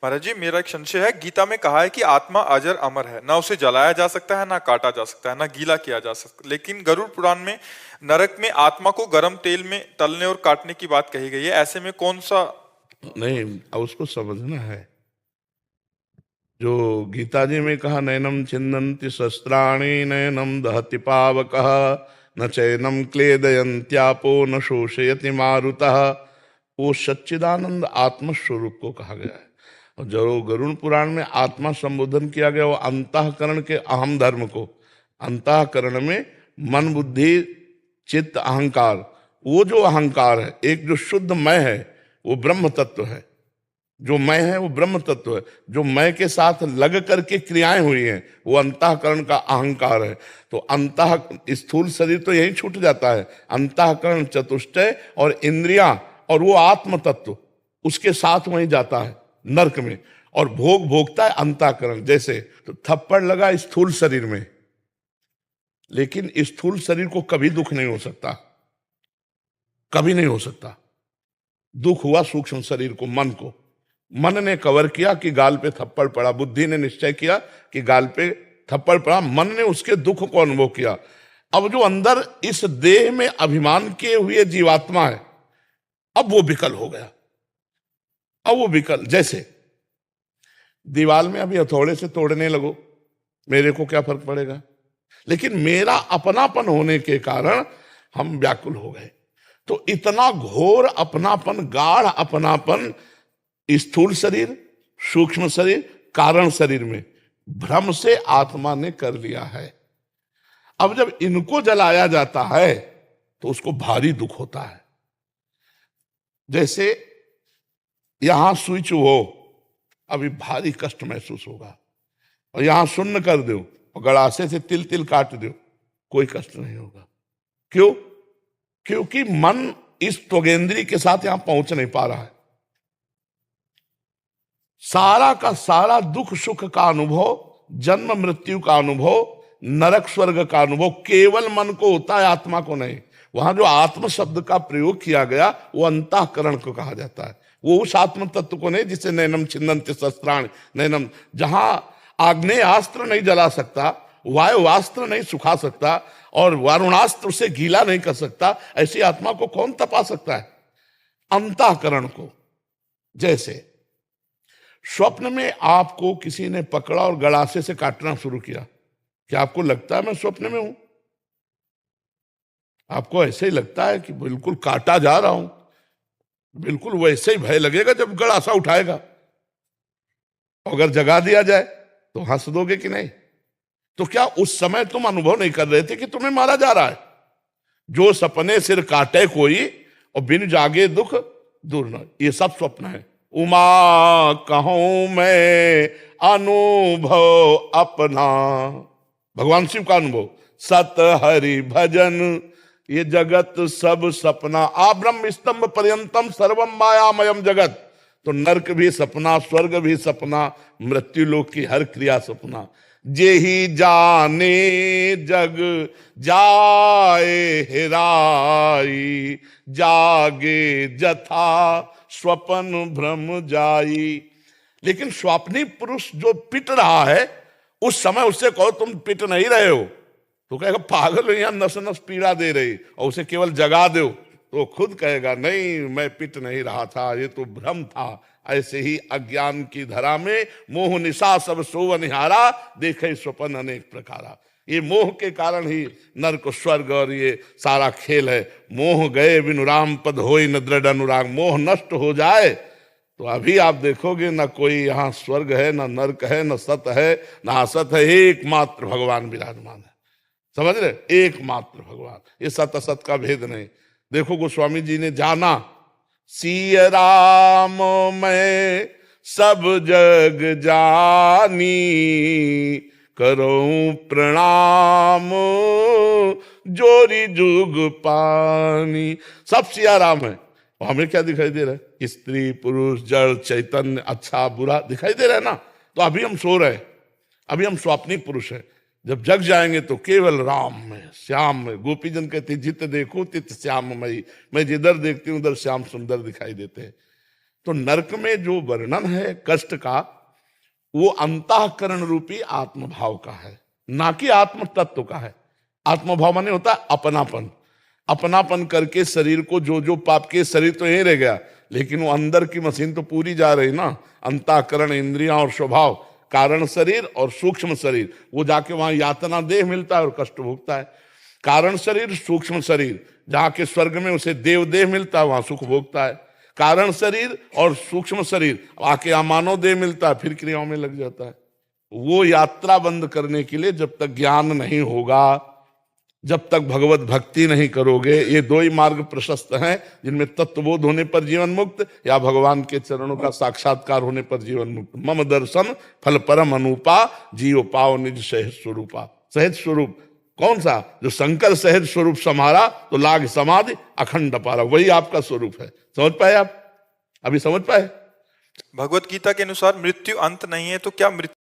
महाराज जी, मेरा एक संशय है। गीता में कहा है कि आत्मा अजर अमर है, ना उसे जलाया जा सकता है, ना काटा जा सकता है, ना गीला किया जा सकता। लेकिन गरुड़ पुराण में नरक में आत्मा को गर्म तेल में तलने और काटने की बात कही गई है। ऐसे में कौन सा? नहीं, अब उसको समझना है। जो गीता जी में कहा नैनम छिन्दन्ति शस्त्राणि नैनम दहति पावकः न चैनम क्लेदयन्त्यापो न शोषयति मारुतः, वो सच्चिदानंद आत्म स्वरूप को कहा गया है। और जो गरुड़ पुराण में आत्मा संबोधन किया गया वो अंतःकरण के अहम धर्म को, अंतःकरण में मन बुद्धि चित्त अहंकार, वो जो अहंकार है, एक जो शुद्ध मैं है वो ब्रह्म तत्व है। जो मैं है वो ब्रह्म तत्व है। जो मैं के साथ लग करके क्रियाएं हुई हैं वो अंतःकरण का अहंकार है। तो अंतः स्थूल शरीर तो यही छूट जाता है, अंतःकरण चतुष्टय और इंद्रियां और वो आत्म तत्व उसके साथ वहीं जाता है नरक में। और भोग भोगता है अंतःकरण। जैसे तो थप्पड़ लगा स्थूल शरीर में, लेकिन स्थूल शरीर को कभी दुख नहीं हो सकता, कभी नहीं हो सकता। दुख हुआ सूक्ष्म शरीर को, मन को। मन ने कवर किया कि गाल पे थप्पड़ पड़ा, बुद्धि ने निश्चय किया कि गाल पे थप्पड़ पड़ा, मन ने उसके दुख को अनुभव किया। अब जो अंदर इस देह में अभिमान किए हुए जीवात्मा है, अब वो विकल हो गया। अब वो विकल, जैसे दीवार में अभी हथौड़े से तोड़ने लगो, मेरे को क्या फर्क पड़ेगा, लेकिन मेरा अपनापन होने के कारण हम व्याकुल हो गए। तो इतना घोर अपनापन, गाढ़ अपनापन स्थूल शरीर, सूक्ष्म शरीर, कारण शरीर में भ्रम से आत्मा ने कर लिया है। अब जब इनको जलाया जाता है तो उसको भारी दुख होता है। जैसे यहां स्विच हो, अभी भारी कष्ट महसूस होगा, और यहां शून्य कर दो और गड़ासे से तिल तिल काट दो, कोई कष्ट नहीं होगा। क्यों? क्योंकि मन इस त्वगेंद्री के साथ यहां पहुंच नहीं पा रहा है। सारा का सारा दुख सुख का अनुभव, जन्म मृत्यु का अनुभव, नरक स्वर्ग का अनुभव केवल मन को होता है, आत्मा को नहीं। वहां जो आत्म शब्द का प्रयोग किया गया वो अंतःकरण को कहा जाता है। वो उस आत्म तत्व को नहीं जिसे नैनम छिन्दन्ति शस्त्राणि नैनम, जहां आग्नेयास्त्र नहीं जला सकता, वायुवास्त्र नहीं सुखा सकता और वारुणास्त्र से गीला नहीं कर सकता, ऐसी आत्मा को कौन तपा सकता है? अंतःकरण को। जैसे स्वप्न में आपको किसी ने पकड़ा और गड़ासे से काटना शुरू किया, क्या आपको लगता है मैं स्वप्न में हूं? आपको ऐसे ही लगता है कि बिल्कुल काटा जा रहा हूं। बिल्कुल वैसे ही भय लगेगा जब गड़ासा उठाएगा। अगर जगा दिया जाए तो हंस दोगे कि नहीं? तो क्या उस समय तुम अनुभव नहीं कर रहे थे कि तुम्हें मारा जा रहा है? जो सपने सिर काटे कोई और बिन जागे दुख दूर न, ये सब स्वप्न है। उमा कहूं मैं अनुभव अपना, भगवान शिव का अनुभव, सत हरि भजन ये जगत सब सपना, आ ब्रह्म स्तंभ पर्यंतम सर्वम मायामयम जगत। तो नरक भी सपना, स्वर्ग भी सपना, मृत्यु लोक की हर क्रिया सपना। जे ही जाने जग जाए हेराई, जागे जथा स्वपन भ्रम जाई। लेकिन स्वाप्नी पुरुष जो पिट रहा है, उस समय उससे कहो तुम पिट नहीं रहे हो, तो कहेगा पागल हो, यहां नस नस पीड़ा दे रही, और उसे केवल जगा दो तो खुद कहेगा नहीं मैं पिट नहीं रहा था, ये तो भ्रम था। ऐसे ही अज्ञान की धरा में मोह निशा सब सोव निहारा, देखे स्वपन अनेक प्रकारा। ये मोह के कारण ही नरक स्वर्ग और ये सारा खेल है। मोह गए बिनु राम पद होई न दृढ़ अनुराग। मोह नष्ट हो जाए तो अभी आप देखोगे ना कोई यहाँ स्वर्ग है, ना नरक है, ना सत है, ना असत है, एकमात्र भगवान विराजमान है। समझ रहे? एकमात्र भगवान, ये सत असत का भेद नहीं। देखो गोस्वामी जी ने जाना, सिय राम मैं सब जग जानी, करूं प्रणाम जोरी जुग पानी। सब सिया राम है। और हमें क्या दिखाई दे रहा है? स्त्री पुरुष जड़ चैतन्य, अच्छा बुरा दिखाई दे रहा है ना। तो अभी हम सो रहे हैं, अभी हम स्वाप्नी पुरुष हैं। जब जग जाएंगे तो केवल राम में, श्याम में। गोपी जन कहते जित देखो तित श्याममयी, मैं जिधर देखती हूं उधर श्याम सुंदर दिखाई देते हैं। तो नरक में जो वर्णन है कष्ट का, वो अंतःकरण रूपी आत्मभाव का है, ना कि आत्म तत्व का है। आत्मभाव माने होता है अपनापन। अपनापन करके शरीर को जो जो पाप के, शरीर तो यहीं रह गया, लेकिन वो अंदर की मशीन तो पूरी जा रही ना। अंतःकरण, इंद्रियां और स्वभाव, कारण शरीर और सूक्ष्म शरीर, वो जाके वहां यातना देह मिलता है और कष्ट भोगता है। कारण शरीर, सूक्ष्म शरीर, जहाँ के स्वर्ग में उसे देव देह मिलता है, वहां सुख भोगता है। कारण शरीर और सूक्ष्म शरीर आके यहाँ मानव देह मिलता है, फिर क्रियाओं में लग जाता है। वो यात्रा बंद करने के लिए जब तक ज्ञान नहीं होगा, जब तक भगवत भक्ति नहीं करोगे, ये दो ही मार्ग प्रशस्त हैं, जिनमें तत्वबोध होने पर जीवन मुक्त या भगवान के चरणों का साक्षात्कार होने पर जीवन मुक्त। मम दर्शन फल परम अनुपा, जीव पाओ निज सहज स्वरूपा। सहज स्वरूप कौन सा? जो शंकर सहज स्वरूप समारा तो लाग समाधि अखंड पारा, वही आपका स्वरूप है। समझ पाए आप? अभी समझ पाए? भगवत गीता के अनुसार मृत्यु अंत नहीं है, तो क्या मृत्यु